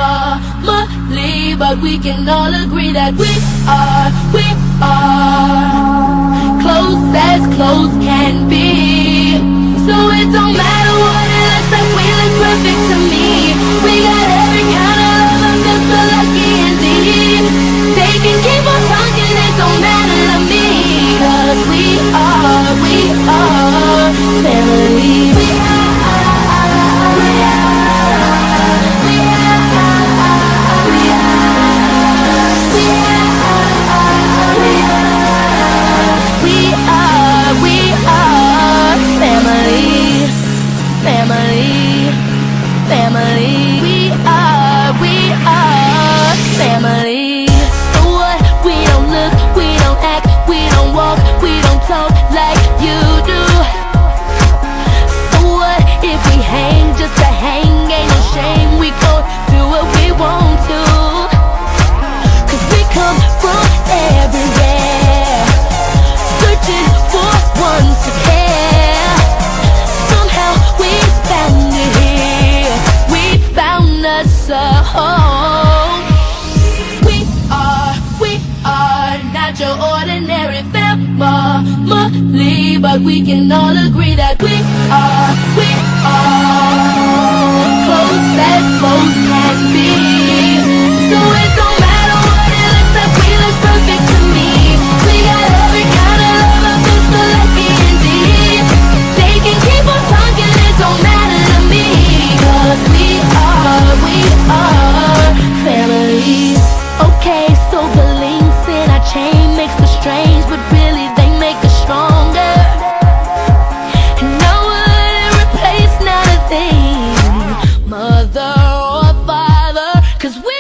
family, but we can all agree that we are close as close can be. So it don't matter what it looks like, we look perfect to me. We got every kind of love, I'm just so lucky indeed. They can keep on talking, it don't matter to me, 'cause we are family. Family, we are family. So what? We don't look, we don't act, we don't walk, we don't talk like you do. So what if we hang just to hang? Ain't no shame, we go do what we want to. 'Cause we come from everywhere, searching for one to care. Somehow we found it here, we found us a home. We are not your ordinary family, but we can all agree that we are close as close can be. So it don't matter what it looks like, we look perfect to me. We got every kind of love, I'm just so lucky indeed. They can keep on talking, it don't matter to me, 'cause we are family. Okay, so the links in our chain makes us strange, but really they make us stronger. And I wouldn't replace not a thing, mother or father, 'cause we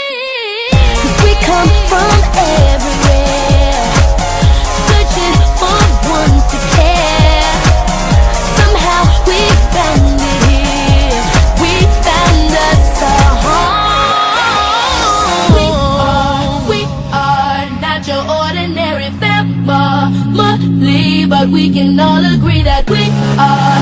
come from everywhere, searching for one to care. Somehow we found it here, we found us a home. We are not your ordinary family, but we can all agree that we are